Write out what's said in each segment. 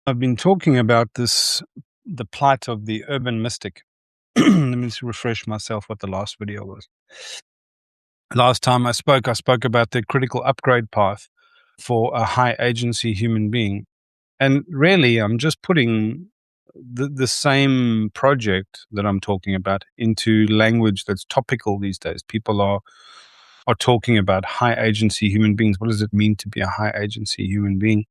I've been talking about the plight of the urban mystic. Let me just refresh myself what the last video was. Last time I spoke about the critical upgrade path for a high agency human being. And really, I'm just putting the same project that I'm talking about into language that's topical these days. People are talking about high agency human beings. What does it mean to be a high agency human being?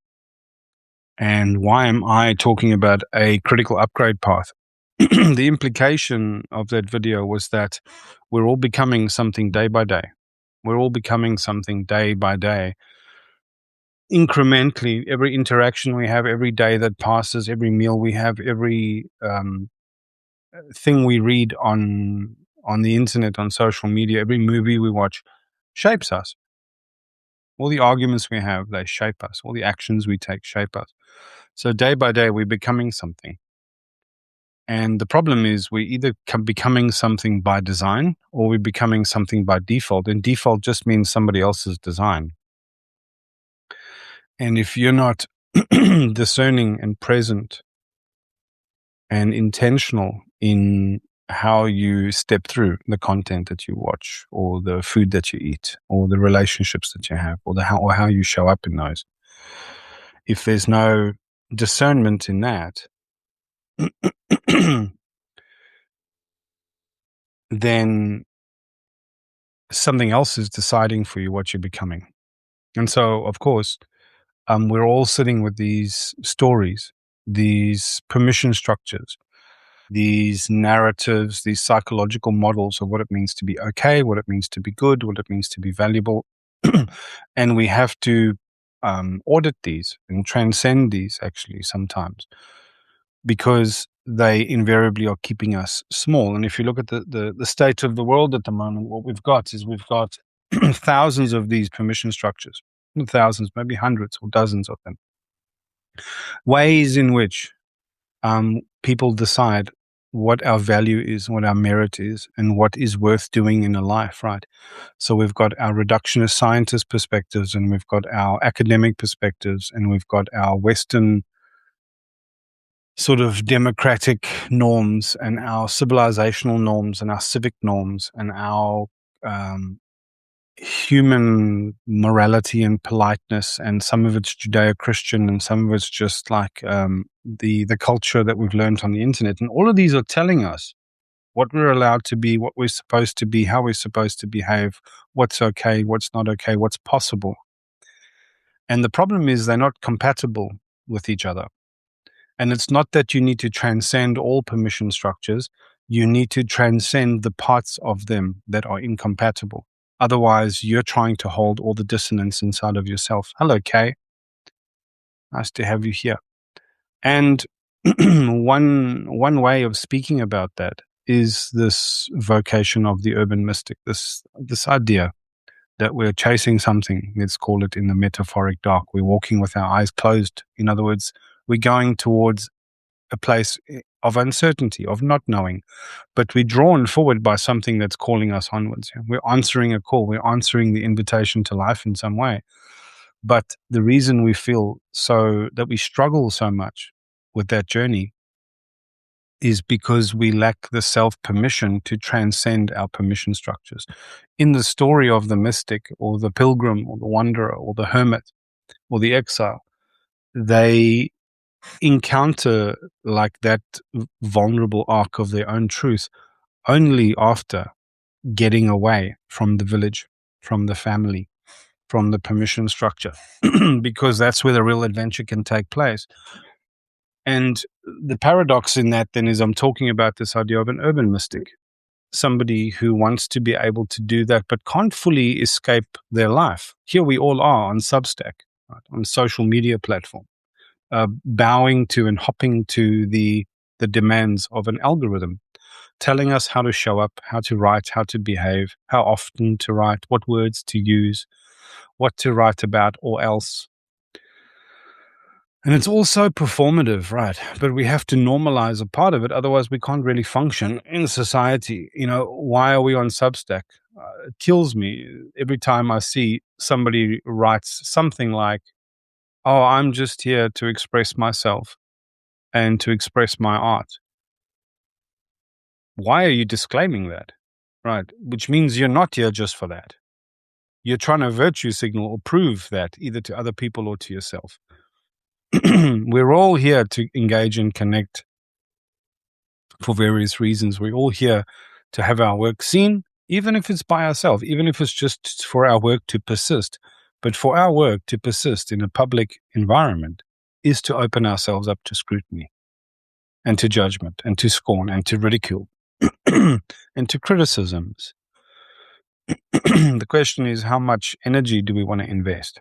And why am I talking about a critical upgrade path? The implication of that video was that we're all becoming something day by day. We're all becoming something day by day. Incrementally, every interaction we have, every day that passes, every meal we have, every thing we read on the internet, on social media, every movie we watch shapes us. All the arguments we have, they shape us. All the actions we take shape us. So day by day, we're becoming something. And the problem is we're either becoming something by design or we're becoming something by default. And default just means somebody else's design. And if you're not discerning and present and intentional in how you step through the content that you watch or the food that you eat or the relationships that you have or how you show up in those, if there's no discernment in that, then something else is deciding for you what you're becoming. And so, of course, we're all sitting with these stories, these permission structures, these narratives, these psychological models of what it means to be okay, what it means to be good, what it means to be valuable. And we have to audit these and transcend these actually sometimes, because they invariably are keeping us small. And if you look at the state of the world at the moment, what we've got is we've got thousands of these permission structures, not thousands, maybe hundreds or dozens of them. Ways in which people decide what our value is, what our merit is, and what is worth doing in a life, right? So we've got our reductionist scientist perspectives, and we've got our academic perspectives, and we've got our Western sort of democratic norms and our civilizational norms and our civic norms and our human morality and politeness, and some of it's Judeo-Christian and some of it's just like the culture that we've learned on the internet. And all of these are telling us what we're allowed to be, what we're supposed to be, how we're supposed to behave, what's okay, what's not okay, what's possible. And the problem is they're not compatible with each other. And it's not that you need to transcend all permission structures. You need to transcend the parts of them that are incompatible. Otherwise, you're trying to hold all the dissonance inside of yourself. Hello, Kay. Nice to have you here. And one way of speaking about that is this vocation of the urban mystic, this idea that we're chasing something. Let's call it in the metaphoric dark. We're walking with our eyes closed. In other words, we're going towards a place of uncertainty, of not knowing, but we're drawn forward by something that's calling us onwards. We're answering a call. We're answering the invitation to life in some way. But the reason we feel so that we struggle so much with that journey is because we lack the self-permission to transcend our permission structures. In the story of the mystic or the pilgrim or the wanderer or the hermit or the exile, they encounter like that vulnerable arc of their own truth only after getting away from the village, from the family, from the permission structure, because that's where the real adventure can take place. And the paradox in that then is I'm talking about this idea of an urban mystic, somebody who wants to be able to do that but can't fully escape their life. Here we all are on Substack, right, on social media platform, bowing to and hopping to the demands of an algorithm, telling us how to show up, how to write, how to behave, how often to write, what words to use, what to write about or else. And it's also performative, right? But we have to normalize a part of it. Otherwise, we can't really function in society. You know, why are we on Substack? It kills me every time I see somebody writes something like, oh, I'm just here to express myself. and to express my art. Why are you disclaiming that? Right. Which means you're not here just for that. You're trying to virtue signal or prove that either to other people or to yourself. We're all here to engage and connect for various reasons. We're all here to have our work seen, even if it's by ourselves, even if it's just for our work to persist. But for our work to persist in a public environment is to open ourselves up to scrutiny and to judgment and to scorn and to ridicule and to criticisms. The question is, how much energy do we want to invest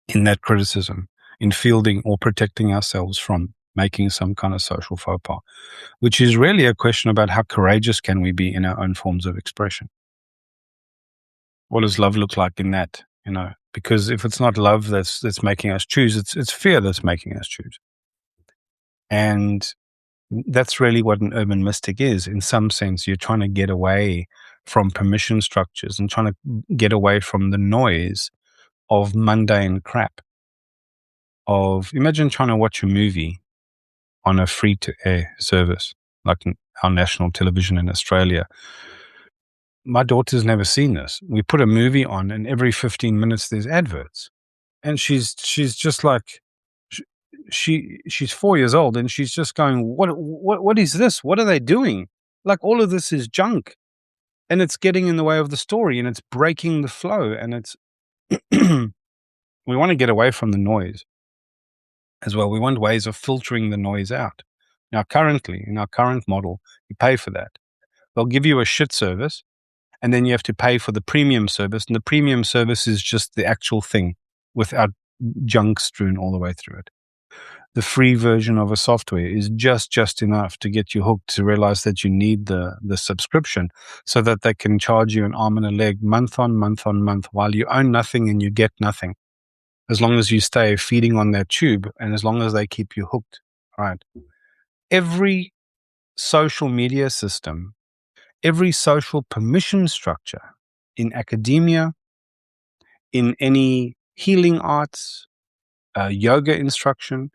in that criticism, in fielding or protecting ourselves from making some kind of social faux pas, which is really a question about how courageous can we be in our own forms of expression. What does love look like in that? Because if it's not love that's making us choose, it's fear that's making us choose. And that's really what an urban mystic is. In some sense, you're trying to get away from permission structures and trying to get away from the noise of mundane crap. Imagine trying to watch a movie on a free-to-air service, like our national television in Australia. My daughter's never seen this. We put a movie on, and every 15 minutes there's adverts, and she's just like, she's 4 years old, and she's just going, what is this? What are they doing? Like, all of this is junk, and it's getting in the way of the story, and it's breaking the flow, and it's we want to get away from the noise as well. We want ways of filtering the noise out. Now, currently, in our current model, you pay for that. They'll give you a shit service, and then you have to pay for the premium service. And the premium service is just the actual thing without junk strewn all the way through it. The free version of a software is just enough to get you hooked to realize that you need the subscription, so that they can charge you an arm and a leg month on month on month while you own nothing and you get nothing. As long as you stay feeding on that tube, and as long as they keep you hooked, right? Every social media system, every social permission structure in academia, in any healing arts, yoga instruction,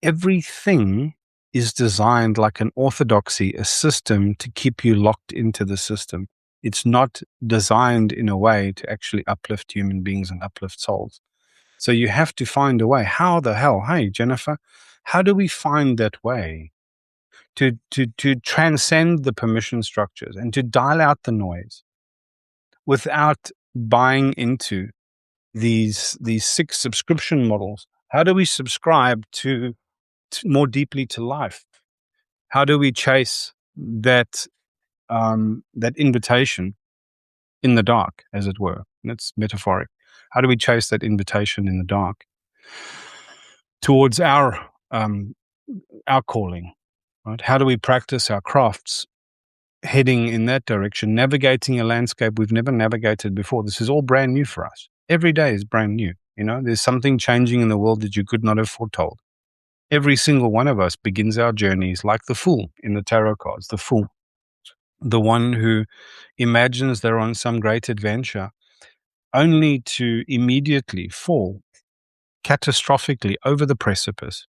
everything is designed like an orthodoxy, a system to keep you locked into the system. It's not designed in a way to actually uplift human beings and uplift souls. So you have to find a way. How the hell? Hey, Jennifer, how do we find that way to transcend the permission structures and to dial out the noise without buying into these 6 subscription models? How do we subscribe to more deeply to life? How do we chase that invitation in the dark, as it were? And it's metaphoric. How do we chase that invitation in the dark towards our calling? Right? How do we practice our crafts heading in that direction, navigating a landscape we've never navigated before? This is all brand new for us. Every day is brand new. There's something changing in the world that you could not have foretold. Every single one of us begins our journeys like the fool in the tarot cards, the fool, the one who imagines they're on some great adventure, only to immediately fall catastrophically over the precipice,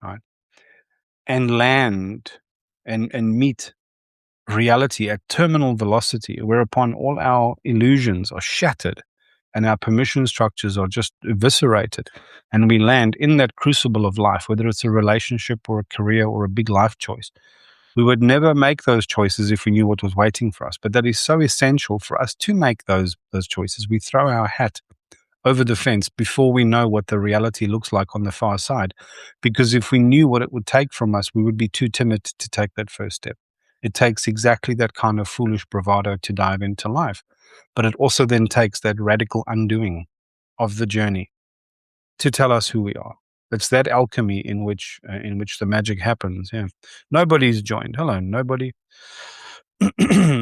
right? And land and meet reality at terminal velocity, whereupon all our illusions are shattered and our permission structures are just eviscerated. And we land in that crucible of life, whether it's a relationship or a career or a big life choice. We would never make those choices if we knew what was waiting for us. But that is so essential for us to make those choices. We throw our hat over the fence before we know what the reality looks like on the far side. Because if we knew what it would take from us, we would be too timid to take that first step. It takes exactly that kind of foolish bravado to dive into life. But it also then takes that radical undoing of the journey to tell us who we are. It's that alchemy in which the magic happens. Yeah, nobody's joined. Hello, nobody.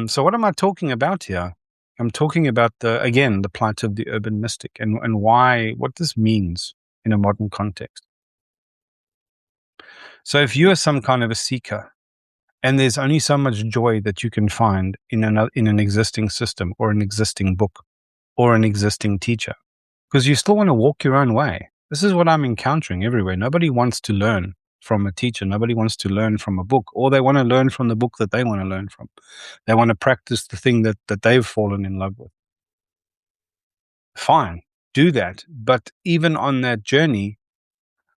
So what am I talking about here? I'm talking about the plight of the urban mystic and what this means in a modern context. So if you are some kind of a seeker, and there's only so much joy that you can find in an existing system or an existing book or an existing teacher, because you still want to walk your own way. This is what I'm encountering everywhere. Nobody wants to learn from a teacher. Nobody wants to learn from a book, or they want to learn from the book that they want to learn from. They want to practice the thing that they've fallen in love with. Fine, do that. But even on that journey,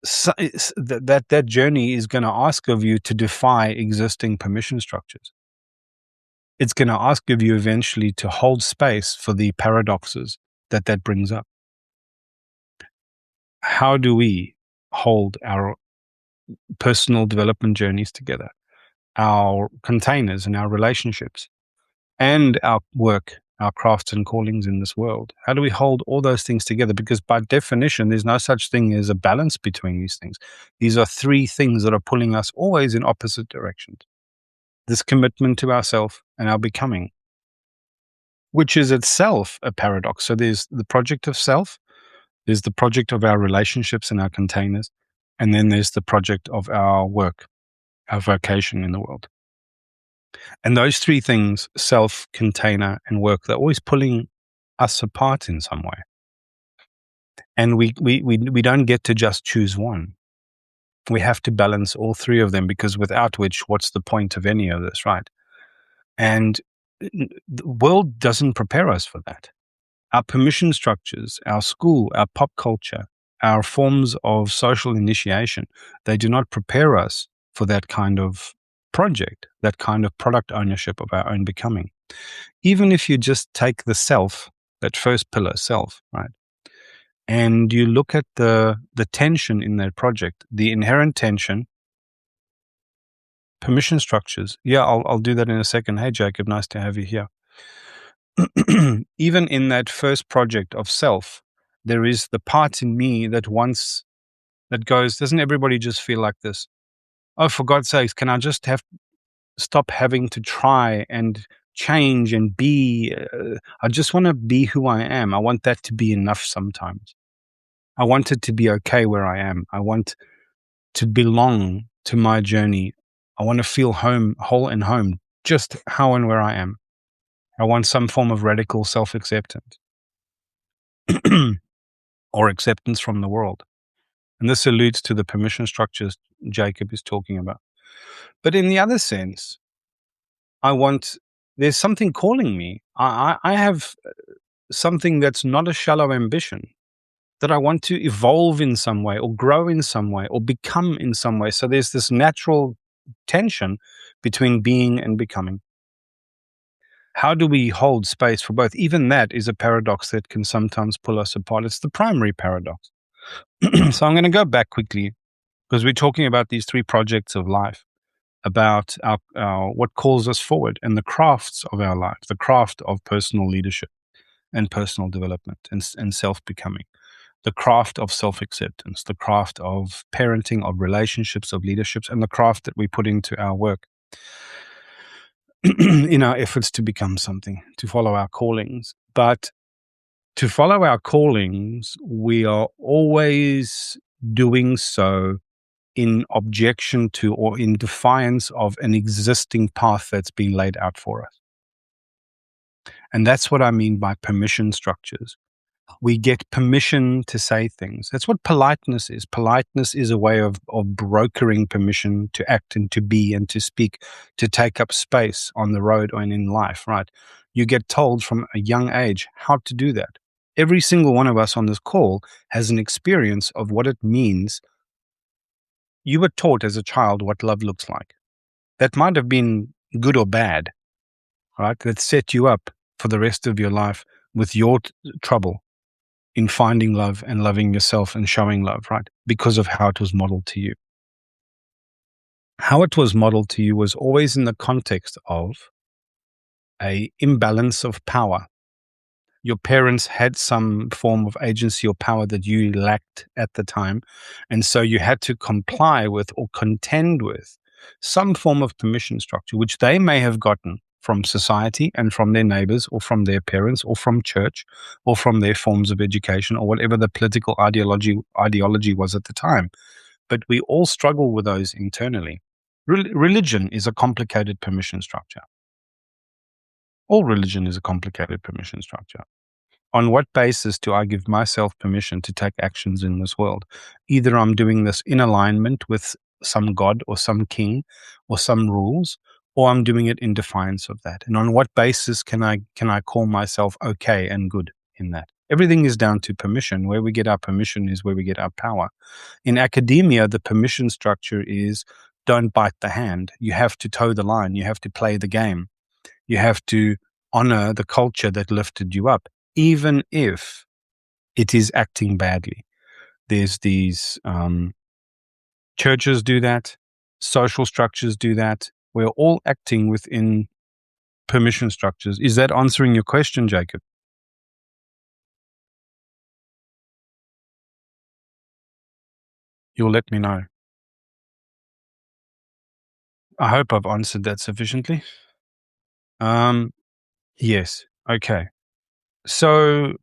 that journey is going to ask of you to defy existing permission structures. It's going to ask of you eventually to hold space for the paradoxes that brings up. How do we hold our personal development journeys together, our containers and our relationships, and our work, our crafts and callings in this world? How do we hold all those things together? Because by definition, there's no such thing as a balance between these things. These are three things that are pulling us always in opposite directions. This commitment to ourself and our becoming, which is itself a paradox. So there's the project of self, there's the project of our relationships and our containers, and then there's the project of our work, our vocation in the world. And those three things, self, container, and work, they're always pulling us apart in some way. And we don't get to just choose one. We have to balance all three of them, because without which, what's the point of any of this, right? And the world doesn't prepare us for that. Our permission structures, our school, our pop culture, our forms of social initiation, they do not prepare us for that kind of project, that kind of product ownership of our own becoming. Even if you just take the self, that first pillar, self, right? And you look at the tension in that project, the inherent tension, permission structures. Yeah, I'll do that in a second. Hey, Jacob, nice to have you here. Even in that first project of self, there is the part in me that goes, doesn't everybody just feel like this? Oh, for God's sakes, can I just stop having to try and change and be? I just want to be who I am. I want that to be enough sometimes. I want it to be okay where I am. I want to belong to my journey. I want to feel whole and home, just how and where I am. I want some form of radical self-acceptance or acceptance from the world. And this alludes to the permission structures Jacob is talking about. But in the other sense, there's something calling me. I have something that's not a shallow ambition, that I want to evolve in some way or grow in some way or become in some way. So there's this natural tension between being and becoming. How do we hold space for both? Even that is a paradox that can sometimes pull us apart. It's the primary paradox. So I'm going to go back quickly, because we're talking about these three projects of life, about our what calls us forward and the crafts of our life, the craft of personal leadership and personal development and self-becoming, the craft of self-acceptance, the craft of parenting, of relationships, of leaderships, and the craft that we put into our work in our efforts to become something, to follow our callings. But to follow our callings, we are always doing so in objection to or in defiance of an existing path that's been laid out for us. And that's what I mean by permission structures. We get permission to say things. That's what politeness is. Politeness is a way of brokering permission to act and to be and to speak, to take up space on the road and in life, right? You get told from a young age how to do that. Every single one of us on this call has an experience of what it means. You were taught as a child what love looks like. That might have been good or bad, right? That set you up for the rest of your life with your trouble in finding love and loving yourself and showing love, right? Because of how it was modeled to you. How it was modeled to you was always in the context of an imbalance of power. Your parents had some form of agency or power that you lacked at the time. And so you had to comply with or contend with some form of permission structure, which they may have gotten from society and from their neighbors or from their parents or from church or from their forms of education or whatever the political ideology was at the time. But we all struggle with those internally. Religion is a complicated permission structure. All religion is a complicated permission structure. On what basis do I give myself permission to take actions in this world? Either I'm doing this in alignment with some God or some king or some rules, or I'm doing it in defiance of that. And on what basis can I call myself okay and good in that? Everything is down to permission. Where we get our permission is where we get our power. In academia, the permission structure is don't bite the hand. You have to toe the line. You have to play the game. You have to honor the culture that lifted you up, even if it is acting badly. There's these churches do that, social structures do that. We're all acting within permission structures. Is that answering your question, Jacob? You'll let me know. I hope I've answered that sufficiently. Yes. Okay. So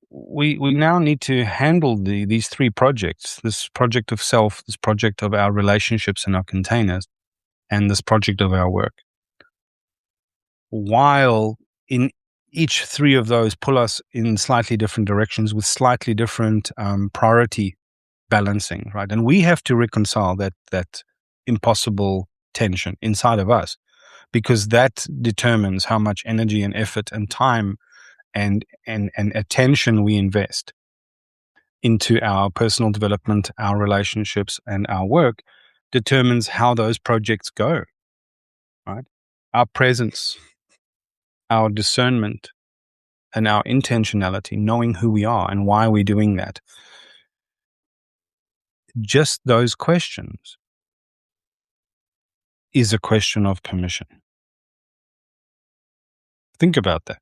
we now need to handle these three projects: this project of self, this project of our relationships and our containers, and this project of our work. While in each three of those pull us in slightly different directions with slightly different priority balancing, right? And we have to reconcile that impossible tension inside of us, because that determines how much energy and effort and time and attention we invest into our personal development, our relationships, and our work determines how those projects go, right? Our presence, our discernment, and our intentionality, knowing who we are and why we're doing that. Just those questions is a question of permission. Think about that.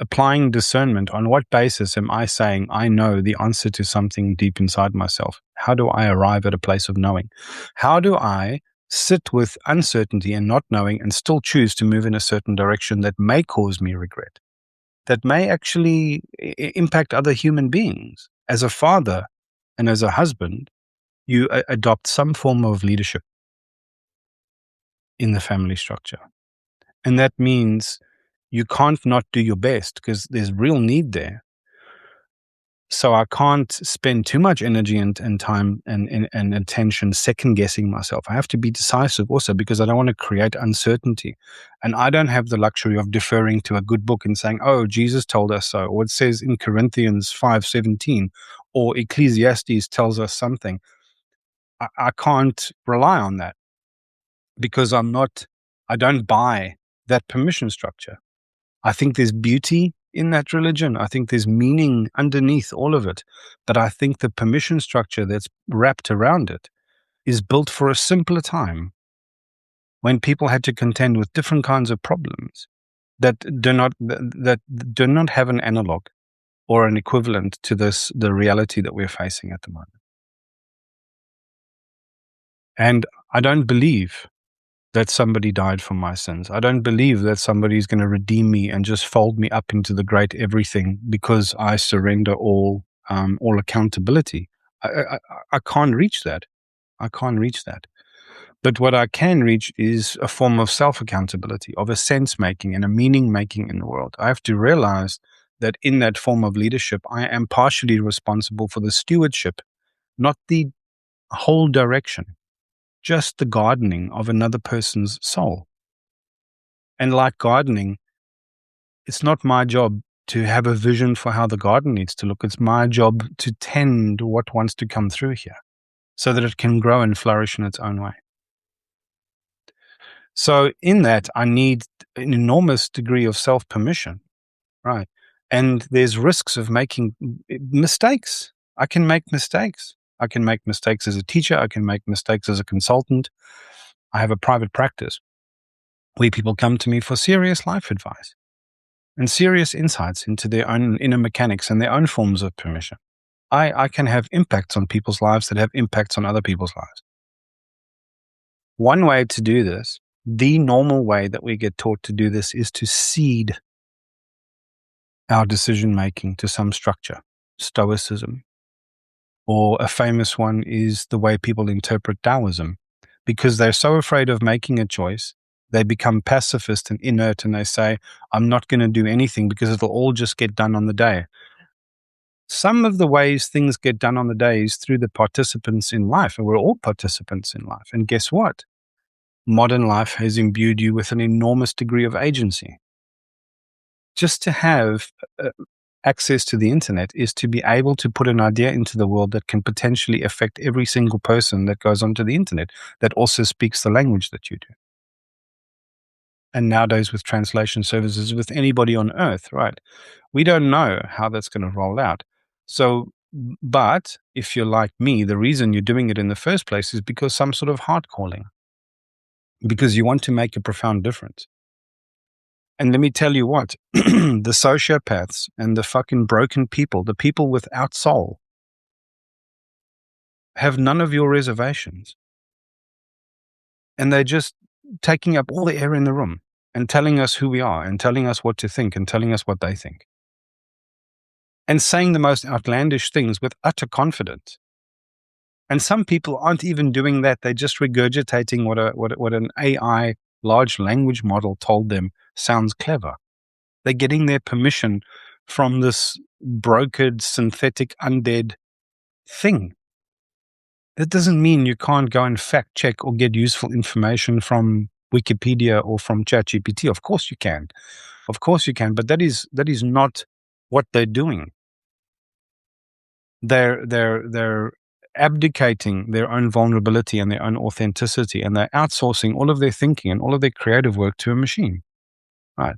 Applying discernment, on what basis am I saying I know the answer to something deep inside myself? How do I arrive at a place of knowing? How do I sit with uncertainty and not knowing and still choose to move in a certain direction that may cause me regret, that may actually impact other human beings? As a father and as a husband, you adopt some form of leadership in the family structure. And that means you can't not do your best because there's real need there. So I can't spend too much energy and time and attention second guessing myself. I have to be decisive also, because I don't want to create uncertainty. And I don't have the luxury of deferring to a good book and saying, oh, Jesus told us so, or it says in Corinthians 5:17, or Ecclesiastes tells us something. I can't rely on that, because I don't buy that permission structure. I think there's beauty in that religion. I think there's meaning underneath all of it. But I think the permission structure that's wrapped around it is built for a simpler time, when people had to contend with different kinds of problems that do not have an analog or an equivalent to the reality that we're facing at the moment. And I don't believe that somebody died for my sins. I don't believe that somebody's going to redeem me and just fold me up into the great everything because I surrender all accountability. I can't reach that. I can't reach that. But what I can reach is a form of self-accountability, of a sense-making and a meaning-making in the world. I have to realize that in that form of leadership, I am partially responsible for the stewardship, not the whole direction, just the gardening of another person's soul. And like gardening, it's not my job to have a vision for how the garden needs to look. It's my job to tend what wants to come through here so that it can grow and flourish in its own way. So in that, I need an enormous degree of self-permission, right? And there's risks of making mistakes. I can make mistakes. I can make mistakes as a teacher. I can make mistakes as a consultant. I have a private practice where people come to me for serious life advice and serious insights into their own inner mechanics and their own forms of permission. I can have impacts on people's lives that have impacts on other people's lives. One way to do this, the normal way that we get taught to do this, is to seed our decision making to some structure, Stoicism. Or a famous one is the way people interpret Taoism, because they're so afraid of making a choice They become pacifist and inert, and they say, I'm not going to do anything because it'll all just get done on the day. Some of the ways things get done on the day is through the participants in life, and we're all participants in life. And guess what? Modern life has imbued you with an enormous degree of agency. Just to have access to the internet is to be able to put an idea into the world that can potentially affect every single person that goes onto the internet that also speaks the language that you do. And nowadays with translation services, with anybody on earth, right? We don't know how that's going to roll out. So, but if you're like me, the reason you're doing it in the first place is because some sort of heart calling, because you want to make a profound difference. And let me tell you what, the sociopaths and the fucking broken people, the people without soul, have none of your reservations. And they're just taking up all the air in the room and telling us who we are and telling us what to think and telling us what they think. And saying the most outlandish things with utter confidence. And some people aren't even doing that. They're just regurgitating what an AI large language model told them sounds clever. They're getting their permission from this brokered, synthetic, undead thing. That doesn't mean you can't go and fact check or get useful information from Wikipedia or from ChatGPT. Of course you can. Of course you can. But that is not what they're doing. They're abdicating their own vulnerability and their own authenticity, and they're outsourcing all of their thinking and all of their creative work to a machine. Right.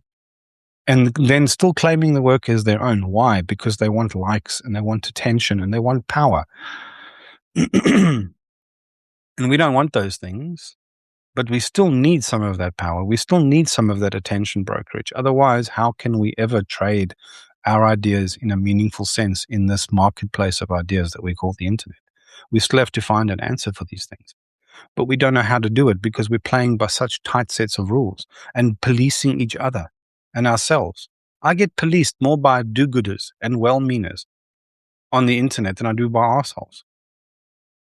And then still claiming the work as their own. Why? Because they want likes and they want attention and they want power. And we don't want those things, but we still need some of that power. We still need some of that attention brokerage. Otherwise, how can we ever trade our ideas in a meaningful sense in this marketplace of ideas that we call the internet? We still have to find an answer for these things. But we don't know how to do it because we're playing by such tight sets of rules and policing each other and ourselves. I get policed more by do-gooders and well-meaners on the internet than I do by assholes.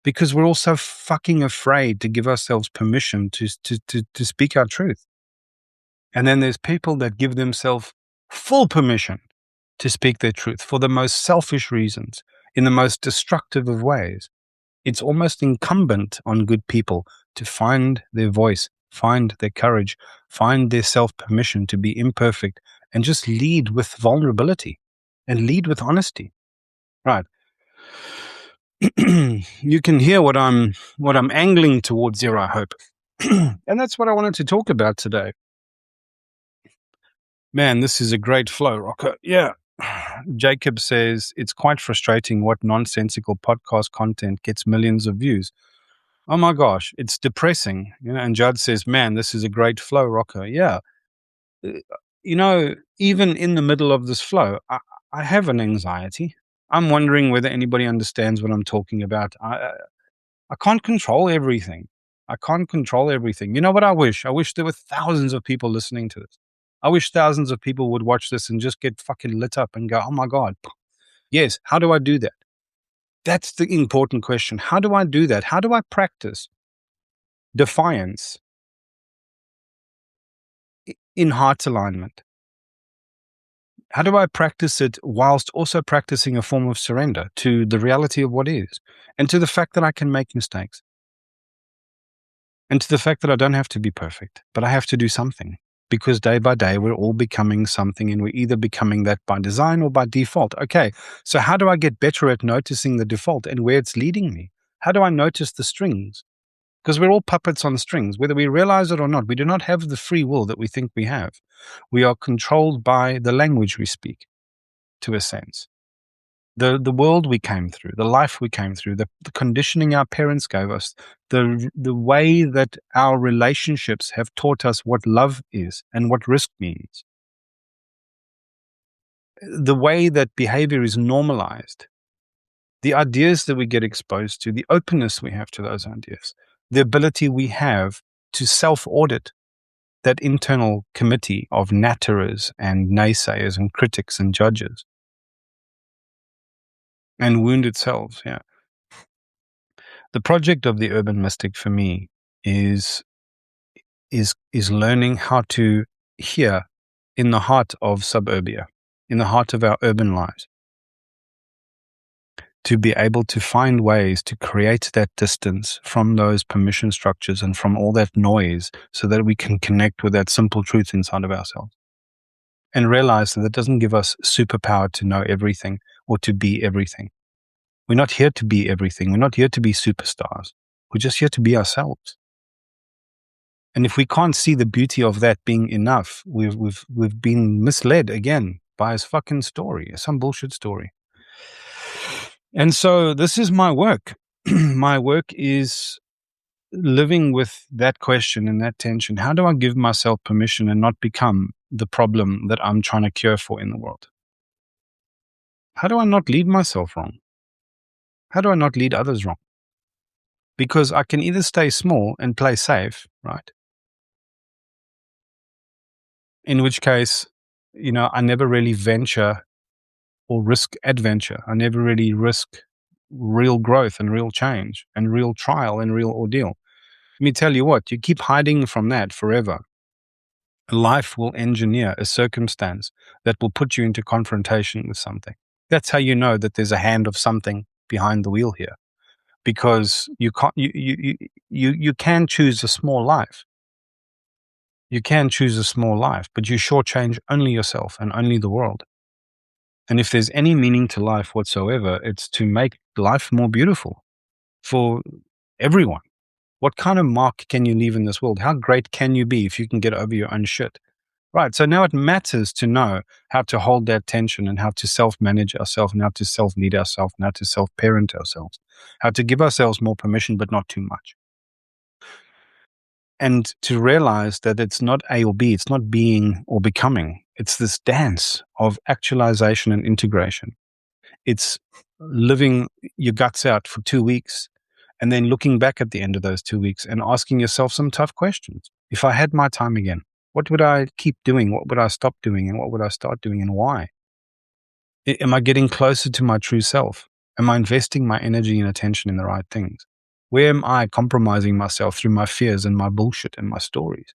Because we're all so fucking afraid to give ourselves permission to speak our truth. And then there's people that give themselves full permission to speak their truth for the most selfish reasons, in the most destructive of ways. It's almost incumbent on good people to find their voice, find their courage, find their self-permission to be imperfect, and just lead with vulnerability and lead with honesty. Right. You can hear what I'm angling towards here, I hope. And that's what I wanted to talk about today. Man, this is a great flow, Rocker. Yeah. Jacob says, it's quite frustrating what nonsensical podcast content gets millions of views. Oh my gosh, it's depressing. And Judd says, man, this is a great flow, Rocker. Yeah. Even in the middle of this flow, I have an anxiety. I'm wondering whether anybody understands what I'm talking about. I can't control everything. I can't control everything. You know what I wish? I wish there were thousands of people listening to this. I wish thousands of people would watch this and just get fucking lit up and go, oh my God. Yes, how do I do that? That's the important question. How do I do that? How do I practice defiance in heart alignment? How do I practice it whilst also practicing a form of surrender to the reality of what is and to the fact that I can make mistakes and to the fact that I don't have to be perfect, but I have to do something because day by day we're all becoming something and we're either becoming that by design or by default. Okay, so how do I get better at noticing the default and where it's leading me? How do I notice the strings? Because we're all puppets on strings, whether we realize it or not. We do not have the free will that we think we have. We are controlled by the language we speak, to a sense. The world we came through, the life we came through, the conditioning our parents gave us, the way that our relationships have taught us what love is and what risk means, the way that behavior is normalized, the ideas that we get exposed to, the openness we have to those ideas, the ability we have to self-audit that internal committee of natterers and naysayers and critics and judges and wounded selves. Yeah. The project of the urban mystic for me is is learning how to hear in the heart of suburbia, in the heart of our urban lives, to be able to find ways to create that distance from those permission structures and from all that noise so that we can connect with that simple truth inside of ourselves and realize that it doesn't give us superpower to know everything or to be everything. We're not here to be everything. We're not here to be superstars. We're just here to be ourselves. And if we can't see the beauty of that being enough, we've been misled again by his fucking story, some bullshit story. And so this is my work. My work is living with that question and that tension. How do I give myself permission and not become the problem that I'm trying to cure for in the world? How do I not lead myself wrong? How do I not lead others wrong? Because I can either stay small and play safe, right? In which case, I never really venture or risk adventure. I never really risk real growth and real change and real trial and real ordeal. Let me tell you what, you keep hiding from that forever. Life will engineer a circumstance that will put you into confrontation with something. That's how you know that there's a hand of something behind the wheel here. Because you can choose a small life. You can choose a small life, but you shortchange only yourself and only the world. And if there's any meaning to life whatsoever, it's to make life more beautiful for everyone. What kind of mark can you leave in this world? How great can you be if you can get over your own shit? Right. So now it matters to know how to hold that tension and how to self-manage ourselves and how to self-lead ourselves and how to self-parent ourselves, how to give ourselves more permission, but not too much. And to realize that it's not A or B, it's not being or becoming. It's this dance of actualization and integration. It's living your guts out for 2 weeks and then looking back at the end of those 2 weeks and asking yourself some tough questions. If I had my time again, what would I keep doing? What would I stop doing? And what would I start doing and why? Am I getting closer to my true self? Am I investing my energy and attention in the right things? Where am I compromising myself through my fears and my bullshit and my stories?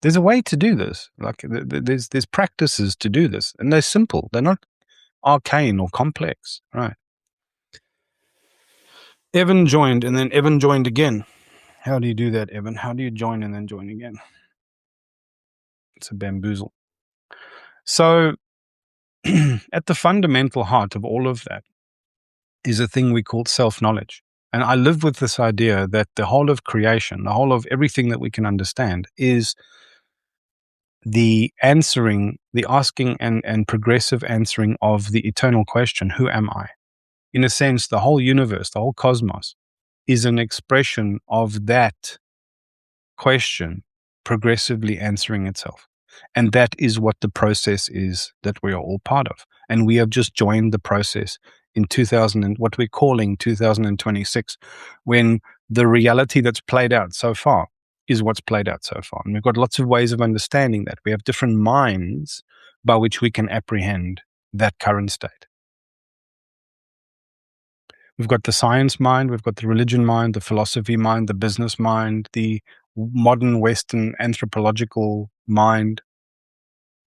There's a way to do this. Like there's practices to do this, and they're simple. They're not arcane or complex, right? Evan joined, and then Evan joined again. How do you do that, Evan? How do you join and then join again? It's a bamboozle. So, at the fundamental heart of all of that is a thing we call self-knowledge. And I live with this idea that the whole of creation, the whole of everything that we can understand is the answering, the asking and progressive answering of the eternal question, who am I? In a sense, the whole universe, the whole cosmos is an expression of that question progressively answering itself. And that is what the process is that we are all part of. And we have just joined the process in 2000 and what we're calling 2026, when the reality that's played out so far is what's played out so far. And we've got lots of ways of understanding that. We have different minds by which we can apprehend that current state. We've got the science mind, we've got the religion mind, the philosophy mind, the business mind, the modern Western anthropological mind.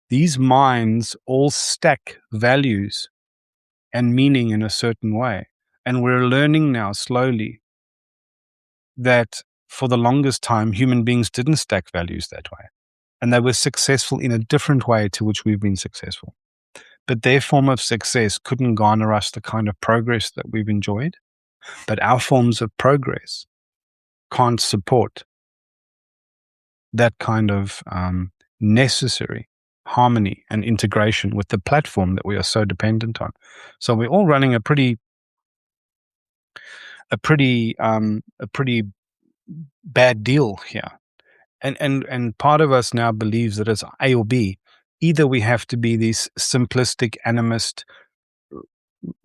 These minds all stack values and meaning in a certain way. And we're learning now slowly that for the longest time, human beings didn't stack values that way. And they were successful in a different way to which we've been successful. But their form of success couldn't garner us the kind of progress that we've enjoyed. But our forms of progress can't support that kind of necessary harmony and integration with the platform that we are so dependent on. So we're all running a pretty bad deal here. And part of us now believes that it's A or B. Either we have to be these simplistic animist,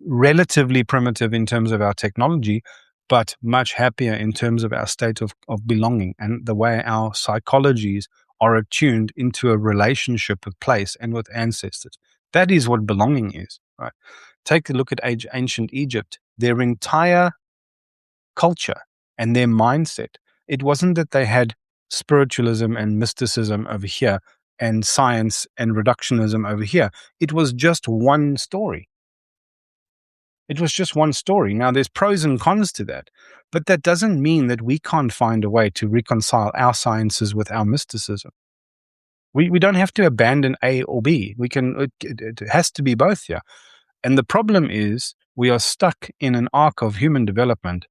relatively primitive in terms of our technology, but much happier in terms of our state of belonging and the way our psychologies are attuned into a relationship with place and with ancestors. That is what belonging is, right? Take a look at ancient Egypt. Their entire culture and their mindset It wasn't that they had spiritualism and mysticism over here and science and reductionism over here. It was just one story. It was just one story. Now, there's pros and cons to that, but that doesn't mean that we can't find a way to reconcile our sciences with our mysticism. We don't have to abandon A or B. We can. It has to be both here. And the problem is we are stuck in an arc of human development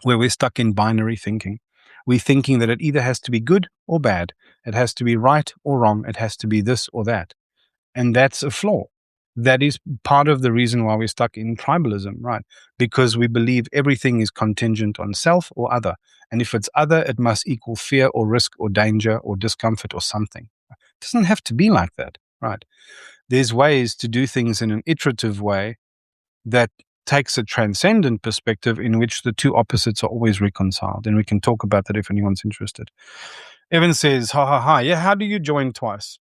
where we're stuck in binary thinking. We're thinking that it either has to be good or bad. It has to be right or wrong. It has to be this or that. And that's a flaw. That is part of the reason why we're stuck in tribalism, right? Because we believe everything is contingent on self or other. And if it's other, it must equal fear or risk or danger or discomfort or something. It doesn't have to be like that, right? There's ways to do things in an iterative way that takes a transcendent perspective in which the two opposites are always reconciled. And we can talk about that if anyone's interested. Evan says, ha ha ha. Yeah, how do you join twice?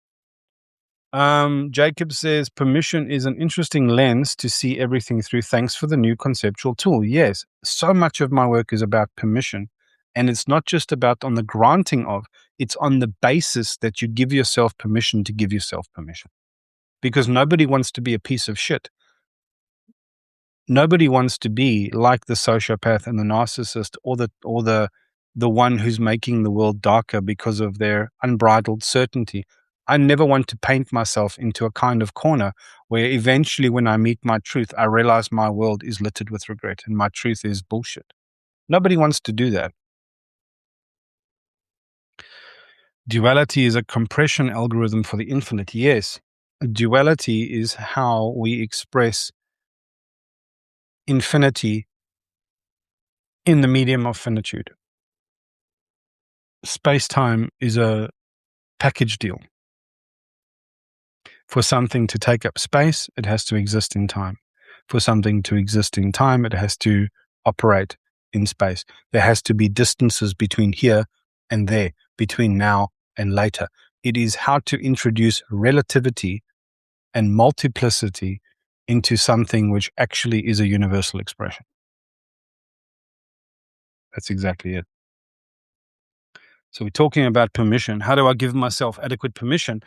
Jacob says, permission is an interesting lens to see everything through. Thanks for the new conceptual tool. Yes, so much of my work is about permission. And it's not just about on the granting of, it's on the basis that you give yourself permission to give yourself permission. Because nobody wants to be a piece of shit. Nobody wants to be like the sociopath and the narcissist or the one who's making the world darker because of their unbridled certainty. I never want to paint myself into a kind of corner where eventually when I meet my truth, I realize my world is littered with regret and my truth is bullshit. Nobody wants to do that. Duality is a compression algorithm for the infinite. Yes, duality is how we express infinity in the medium of finitude. Space-time is a package deal. For something to take up space, it has to exist in time. For something to exist in time, it has to operate in space. There has to be distances between here and there, between now and later. It is how to introduce relativity and multiplicity into something which actually is a universal expression. That's exactly it. So we're talking about permission. How do I give myself adequate permission?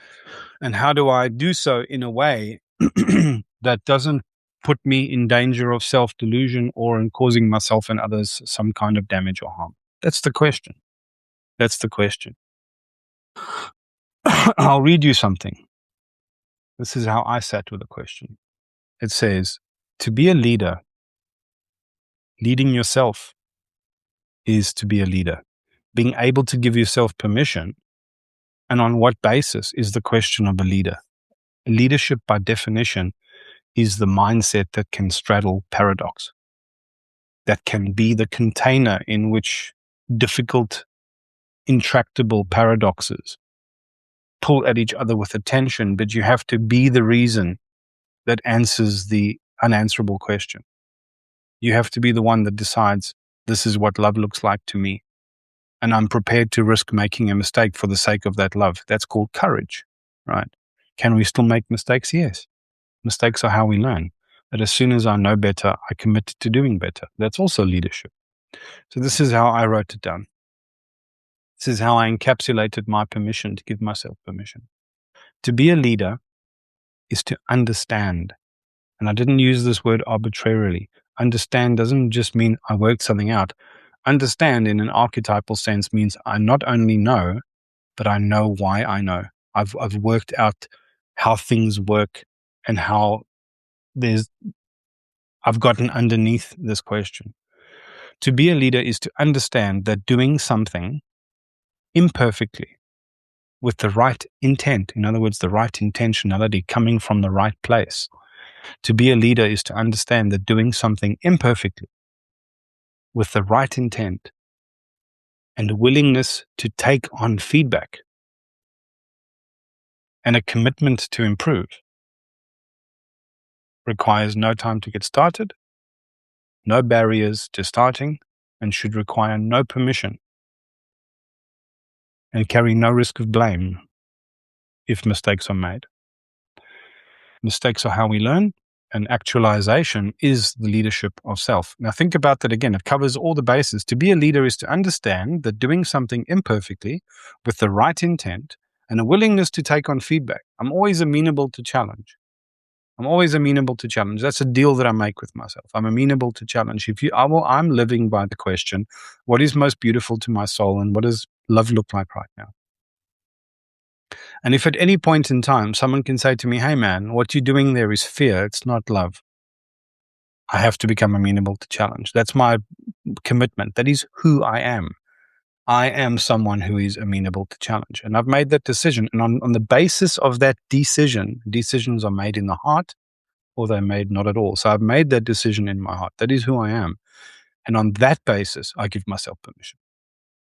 And how do I do so in a way that doesn't put me in danger of self-delusion or in causing myself and others some kind of damage or harm? That's the question. That's the question. I'll read you something. This is how I sat with the question. It says, to be a leader, leading yourself is to be a leader. Being able to give yourself permission, and on what basis, is the question of a leader. Leadership, by definition, is the mindset that can straddle paradox, that can be the container in which difficult, intractable paradoxes pull at each other with attention, but you have to be the reason that answers the unanswerable question. You have to be the one that decides, this is what love looks like to me, and I'm prepared to risk making a mistake for the sake of that love. That's called courage, right? Can we still make mistakes? Yes. Mistakes are how we learn. But as soon as I know better, I commit to doing better. That's also leadership. So this is how I wrote it down. This is how I encapsulated my permission to give myself permission. To be a leader is to understand. And I didn't use this word arbitrarily. Understand doesn't just mean I worked something out. Understand in an archetypal sense means I not only know, but I know why I know. I've worked out how things work and how I've gotten underneath this question. To be a leader is to understand that doing something imperfectly with the right intent, in other words, the right intentionality coming from the right place. To be a leader is to understand that doing something imperfectly with the right intent and a willingness to take on feedback and a commitment to improve requires no time to get started, no barriers to starting, and should require no permission and carry no risk of blame if mistakes are made. Mistakes are how we learn, And actualization is the leadership of self. Now, think about that again. It covers all the bases. To be a leader is to understand that doing something imperfectly with the right intent and a willingness to take on feedback. I'm always amenable to challenge. I'm always amenable to challenge. That's a deal that I make with myself. I'm amenable to challenge. I'm living by the question, what is most beautiful to my soul and what does love look like right now? And if at any point in time someone can say to me, hey man, what you're doing there is fear, it's not love, I have to become amenable to challenge. That's my commitment. That is who I am. I am someone who is amenable to challenge. And I've made that decision. And on the basis of that decision, decisions are made in the heart or they're made not at all. So I've made that decision in my heart. That is who I am. And on that basis, I give myself permission.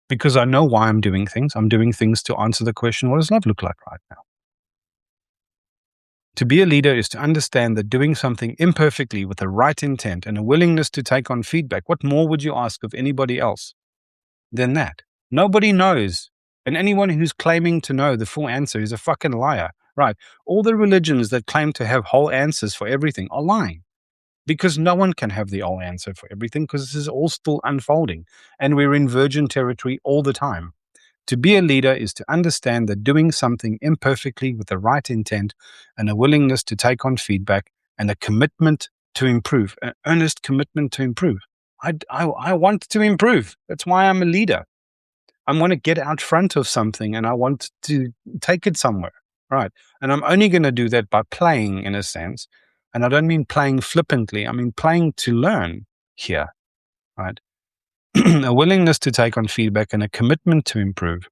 Because I know why I'm doing things. I'm doing things to answer the question, what does love look like right now? To be a leader is to understand that doing something imperfectly with the right intent and a willingness to take on feedback, what more would you ask of anybody else than that? Nobody knows. And anyone who's claiming to know the full answer is a fucking liar, right? All the religions that claim to have whole answers for everything are lying because no one can have the whole answer for everything because this is all still unfolding and we're in virgin territory all the time. To be a leader is to understand that doing something imperfectly with the right intent and a willingness to take on feedback and a commitment to improve, an earnest commitment to improve. I want to improve. That's why I'm a leader. I want to get out front of something and I want to take it somewhere, right? And I'm only going to do that by playing in a sense. And I don't mean playing flippantly. I mean playing to learn here, right? A willingness to take on feedback and a commitment to improve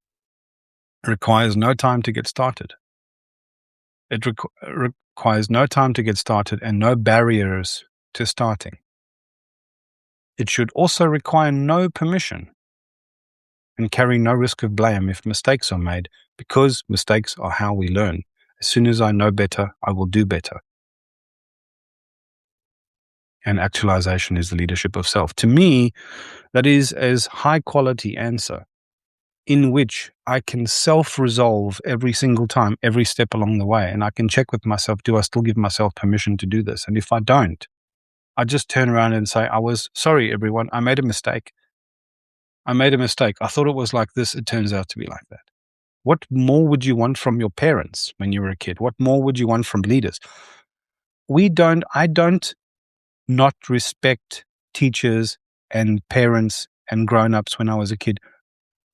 requires no time to get started. It requires no time to get started and no barriers to starting. It should also require no permission and carry no risk of blame if mistakes are made, because mistakes are how we learn. As soon as I know better, I will do better. And actualization is the leadership of self. To me, that is as high quality answer in which I can self-resolve every single time, every step along the way. And I can check with myself, do I still give myself permission to do this? And if I don't, I just turn around and say, I was sorry, everyone. I made a mistake. I made a mistake. I thought it was like this. It turns out to be like that. What more would you want from your parents when you were a kid? What more would you want from leaders? I don't not respect teachers and parents and grown-ups when I was a kid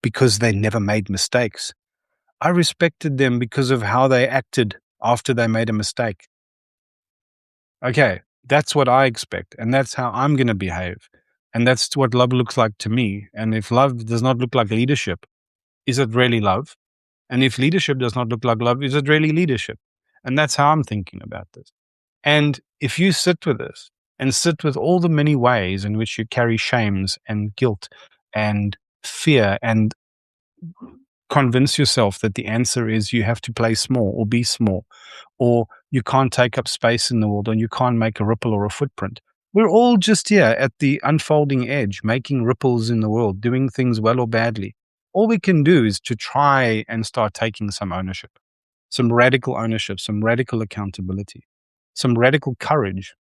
because they never made mistakes. I respected them because of how they acted after they made a mistake. Okay, that's what I expect, and that's how I'm going to behave. And that's what love looks like to me. And if love does not look like leadership, is it really love? And if leadership does not look like love, is it really leadership? And that's how I'm thinking about this. And if you sit with this and sit with all the many ways in which you carry shames and guilt and fear and convince yourself that the answer is you have to play small or be small, or you can't take up space in the world, or you can't make a ripple or a footprint. We're all just here at the unfolding edge, making ripples in the world, doing things well or badly. All we can do is to try and start taking some ownership, some radical ownership, some radical accountability, some radical courage,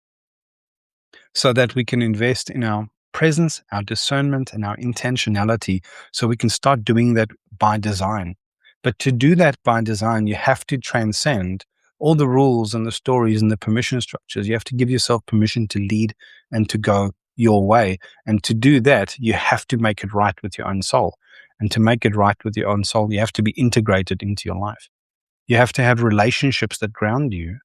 so that we can invest in our presence, our discernment, and our intentionality, so we can start doing that by design. But to do that by design, you have to transcend all the rules and the stories and the permission structures. You have to give yourself permission to lead and to go your way. And to do that, you have to make it right with your own soul. And to make it right with your own soul, you have to be integrated into your life. You have to have relationships that ground you,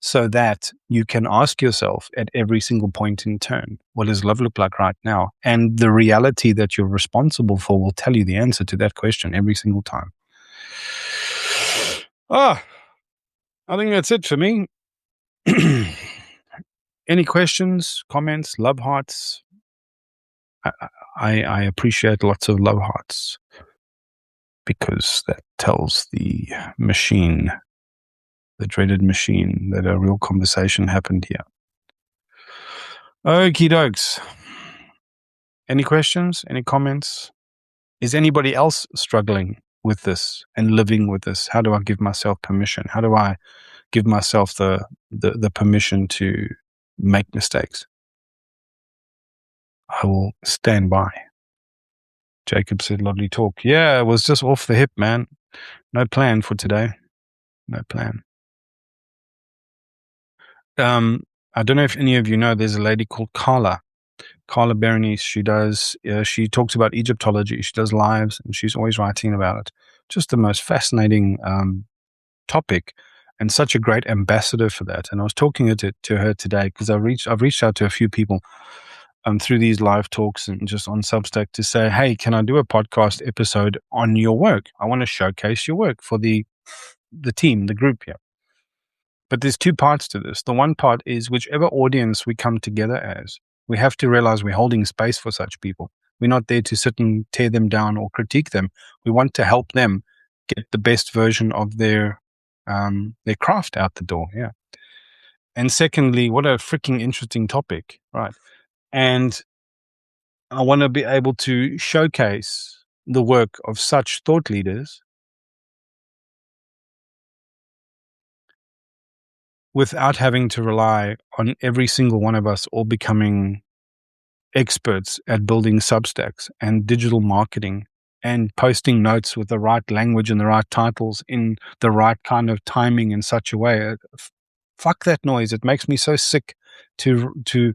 so that you can ask yourself at every single point in turn, what does love look like right now? And the reality that you're responsible for will tell you the answer to that question every single time. I think that's it for me. Any questions, comments, love hearts? I appreciate lots of love hearts, because that tells the machine, the dreaded machine, that a real conversation happened here. Okie dokes. Any questions? Any comments? Is anybody else struggling with this and living with this? How do I give myself permission? How do I give myself the permission to make mistakes. I will stand by. Jacob said, lovely talk. Yeah, it was just off the hip, man. No plan for today. No plan. I don't know if any of you know, there's a lady called Carla Berenice. She talks about Egyptology. She does lives and she's always writing about it. Just the most fascinating topic and such a great ambassador for that. And I was talking to her today because I've reached out to a few people through these live talks and just on Substack to say, hey, can I do a podcast episode on your work? I want to showcase your work for the team, the group here. But there's two parts to this. The one part is whichever audience we come together as, we have to realize we're holding space for such people. We're not there to sit and tear them down or critique them. We want to help them get the best version of their craft out the door. Yeah. And secondly, what a freaking interesting topic, right? And I want to be able to showcase the work of such thought leaders without having to rely on every single one of us all becoming experts at building Substacks and digital marketing and posting notes with the right language and the right titles in the right kind of timing in such a way. Fuck that noise. It makes me so sick to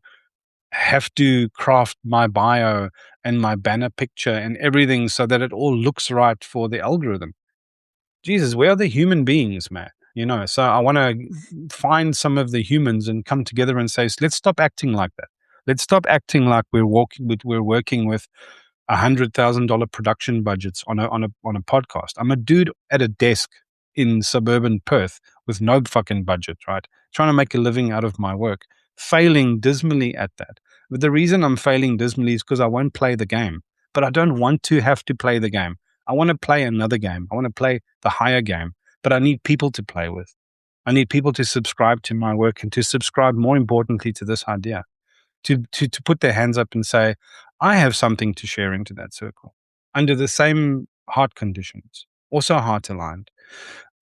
have to craft my bio and my banner picture and everything so that it all looks right for the algorithm. Jesus, where are the human beings, man? So I want to find some of the humans and come together and say, let's stop acting like that. Let's stop acting like we're working with $100,000 production budgets on a podcast. I'm a dude at a desk in suburban Perth with no fucking budget, right? Trying to make a living out of my work, failing dismally at that. But the reason I'm failing dismally is because I won't play the game. But I don't want to have to play the game. I want to play another game. I want to play the higher game. But I need people to play with. I need people to subscribe to my work and to subscribe, more importantly, to this idea. To put their hands up and say, I have something to share into that circle under the same heart conditions, also heart aligned.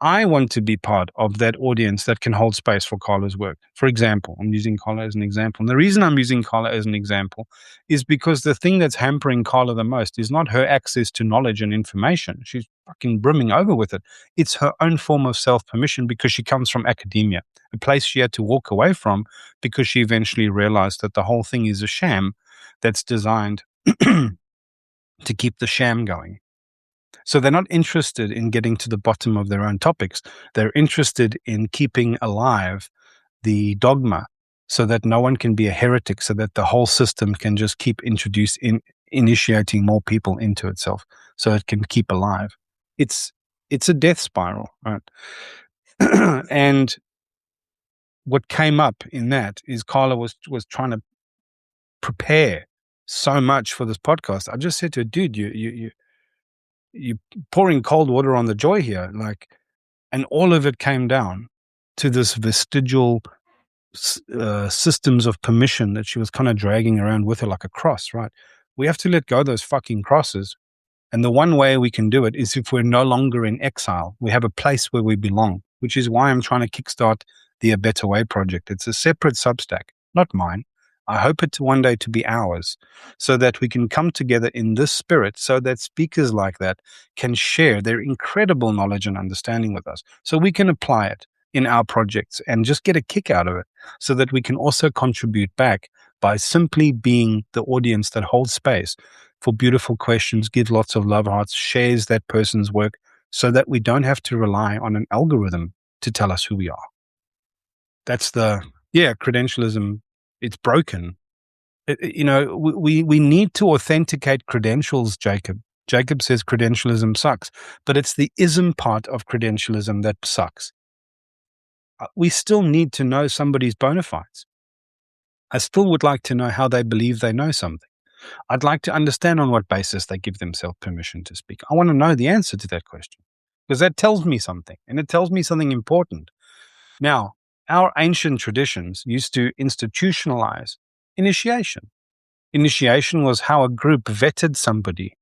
I want to be part of that audience that can hold space for Carla's work. For example, I'm using Carla as an example. And the reason I'm using Carla as an example is because the thing that's hampering Carla the most is not her access to knowledge and information. She's fucking brimming over with it. It's her own form of self-permission because she comes from academia, a place she had to walk away from because she eventually realized that the whole thing is a sham that's designed to keep the sham going. So they're not interested in getting to the bottom of their own topics. They're interested in keeping alive the dogma so that no one can be a heretic, so that the whole system can just keep initiating more people into itself so it can keep alive. It's a death spiral, right? And what came up in that is Carla was trying to prepare so much for this podcast. I just said to her, dude, you're pouring cold water on the joy here. And all of it came down to this vestigial systems of permission that she was kind of dragging around with her like a cross, right? We have to let go of those fucking crosses. And the one way we can do it is if we're no longer in exile. We have a place where we belong, which is why I'm trying to kickstart the A Better Way project. It's a separate Substack, not mine. I hope it one day to be ours so that we can come together in this spirit so that speakers like that can share their incredible knowledge and understanding with us so we can apply it in our projects and just get a kick out of it so that we can also contribute back by simply being the audience that holds space for beautiful questions, gives lots of love hearts, shares that person's work so that we don't have to rely on an algorithm to tell us who we are. That's credentialism. It's broken. We need to authenticate credentials, Jacob. Jacob says credentialism sucks, but it's the ism part of credentialism that sucks. We still need to know somebody's bona fides. I still would like to know how they believe they know something. I'd like to understand on what basis they give themselves permission to speak. I want to know the answer to that question because that tells me something, and it tells me something important. Now, our ancient traditions used to institutionalize initiation. Initiation was how a group vetted somebody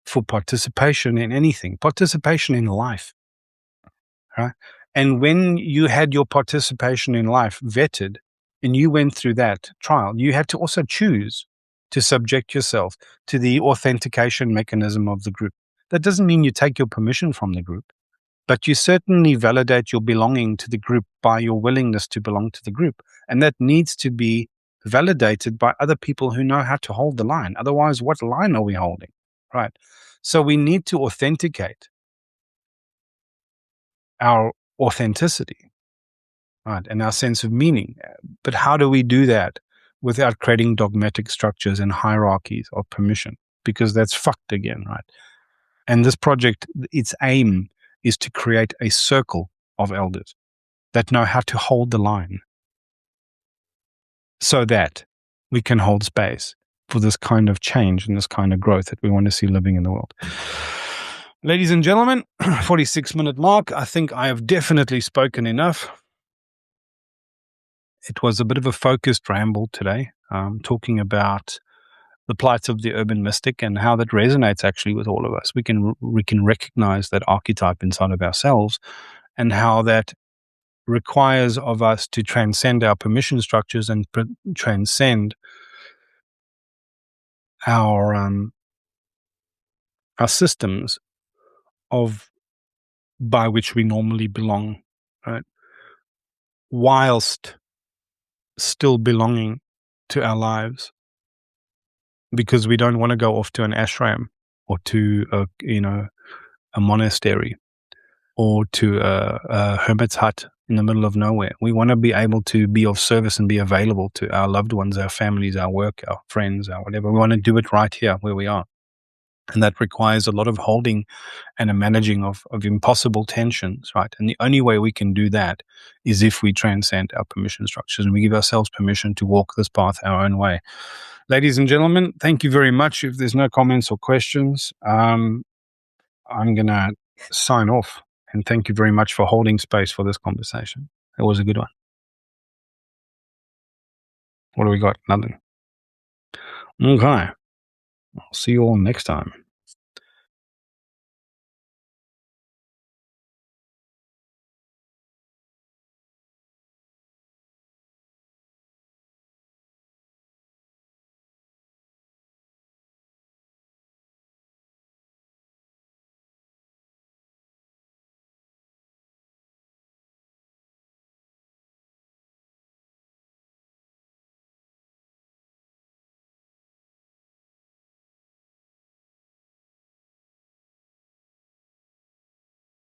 for participation in anything, participation in life. Right? And when you had your participation in life vetted and you went through that trial, you had to also choose to subject yourself to the authentication mechanism of the group. That doesn't mean you take your permission from the group, but you certainly validate your belonging to the group by your willingness to belong to the group. And that needs to be validated by other people who know how to hold the line. Otherwise, what line are we holding? Right. So we need to authenticate our authenticity, right, and our sense of meaning. But how do we do that without creating dogmatic structures and hierarchies of permission? Because that's fucked again, right? And this project, its aim is to create a circle of elders that know how to hold the line so that we can hold space for this kind of change and this kind of growth that we want to see living in the world. Ladies and gentlemen, 46-minute mark. I think I have definitely spoken enough. It was a bit of a focused ramble today, talking about the plight of the urban mystic and how that resonates actually with all of us. We can recognize that archetype inside of ourselves and how that requires of us to transcend our permission structures and transcend our systems of by which we normally belong, right? Whilst still belonging to our lives, because we don't want to go off to an ashram or to a monastery or to a hermit's hut in the middle of nowhere. We want to be able to be of service and be available to our loved ones, our families, our work, our friends, our whatever. We want to do it right here where we are. And that requires a lot of holding and a managing of impossible tensions, right? And the only way we can do that is if we transcend our permission structures and we give ourselves permission to walk this path our own way. Ladies and gentlemen, thank you very much. If there's no comments or questions, I'm going to sign off. And thank you very much for holding space for this conversation. It was a good one. What do we got? Nothing. Okay. I'll see you all next time.